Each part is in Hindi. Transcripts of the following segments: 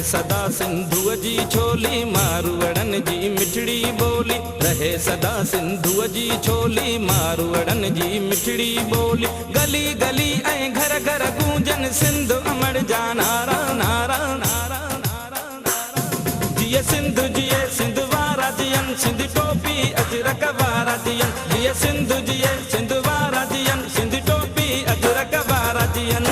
सदा सिंधुअ जी छोली मारवड़न जी मिठड़ी बोली। रहे सदा सिंधुअ जी छोली मारवड़न जी मिठड़ी बोली। गली गली ऐं घर घर गूंजन सिंध अमर जा नारा नारा नारा नारा नारा। जिए सिंधु जिए सिंध वारा जियन सिंध टोपी अजरक वारा जियन। जिए सिंधु जिए सिंध वारा जियन सिंध टोपी अजरक वारा जियन।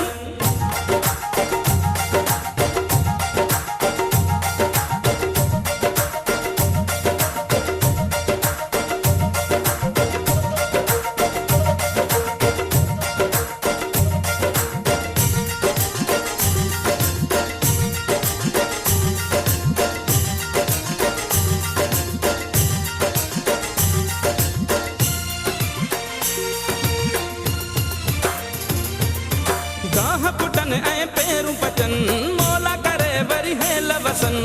गाह पुटन ऐं पेरूं पचन मौला करे वरी हेल वसन।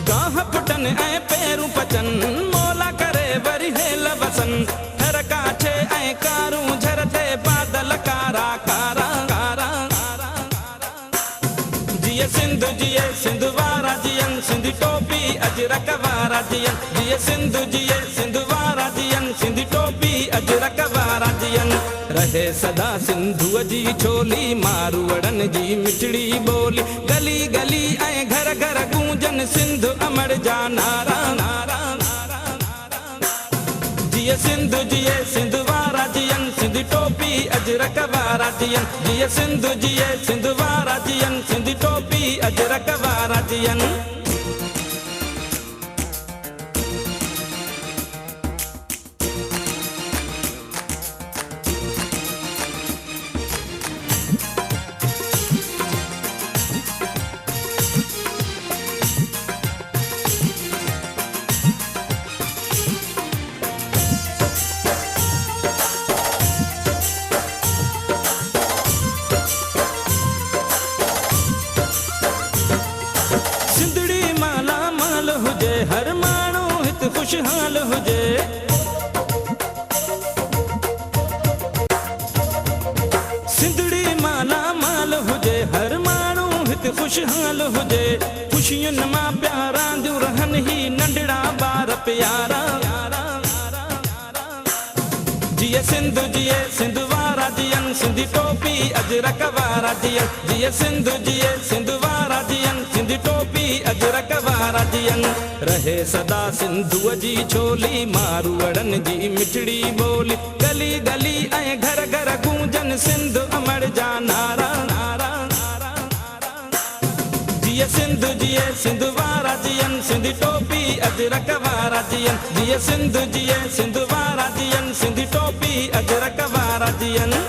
गाह पुटन ऐं पेरूं पचन मौला करे वरी हेल वसन। हर काछे ऐं कारूं झरते बादल कारा कारा कारा कारा कारा। जिए सिंधु जिए सिंध वारा जियन सिंध टोपी अजरक वारा जियन। जिए सिंधु जिए सिंध वारा जियन सिंध टोपी अजरक वारा जियन। रहे सदा सिंधुअ जी छोली मारवड़न जी मिठड़ी बोली। गली गली ऐं घर घर गूंजन सिंध अमर जा नारा नारा नारा नारा। जिए सिंधु जिए सिंध वारा जियन सिंध टोपी अजरक वारा जियन। जिए सिंधु जिए सिंध वारा जियन सिंध टोपी अजरक वारा जियन। हर माण्हू हित खुशहाल हुजे। सिंधड़ी माला माल हुजे हर माण्हू हित खुशहाल हुजे। खुशियुनि मां प्यारा जो रहन ही नंढड़ा ॿार प्यारा। जिए सिंधु जिए सिंध वारा जियन सिंध टोपी अजरक वारा जियन। जिए सिंधु जिए सिंध वारा जियन सिंध टोपी अजरक वारा जियन। रहे सदा सिंधुअ जी छोली मारवड़न जी मिठड़ी बोली। गली गली ऐं घर घर गूंजन सिंध अमर जा नारा नारा नारा नारा। जिए सिंधु जिए सिंध वारा जियन सिंध टोपी अजरक वारा जियन। जिए सिंधु जिए सिंध वारा जियन सिंध टोपी अजरक वारा जियन।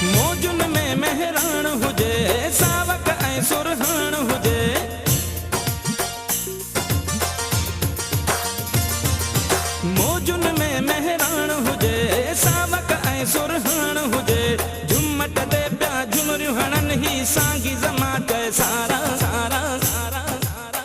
मौजुन में मेहरान हुजे सावक ऐं सुरहान हुजे। मौजुन में मेहरान हुजे सावक ऐं सुरहान हुजे। झुमट ते पिया झुमरियूं हणन ही सांगी जमात सारा सारा सारा सारा।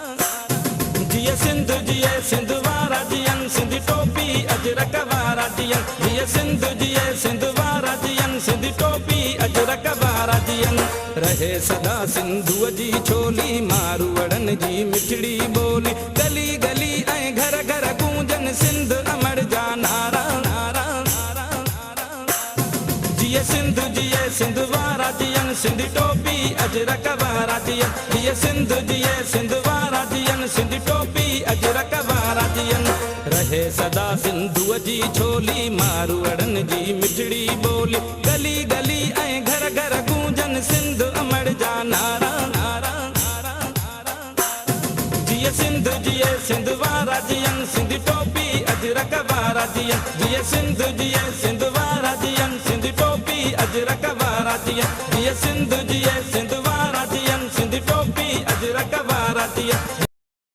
जिए सिंधु जिए सिंध वारा जियन सिंध टोपी अजरक वारा जियन। जिए सिंधु जिए सिंध वारा जियन सिंध टोपी अजरक वारा जियन। रहे सदा सिंधुअ जी छोली मारवड़न जी मिठड़ी बोली। गली गली ऐं घर घर गूंजन सिंध अमर जा नारा नारा नारा नारा। जिए सिंधु जिए सिंध वारा जियन सिंध टोपी अजरक वारा जियन। जिए सिंधु जिए सिंध वारा जियन सिंध टोपी अजरक वारा जियन। रहे सदा सिंधुअ जी छोली मारवड़न जी मिठड़ी बोली। गली गली ऐं घर घर गूंजन सिंध अमर जा नारा नारा नारा नारा। जिए सिंधु जिए सिंध वारा जियन सिंध टोपी अजरक वारा जियन। जिए सिंधु जिए सिंध वारा जियन सिंध टोपी अजरक वारा जियन। जिए सिंधु सिंध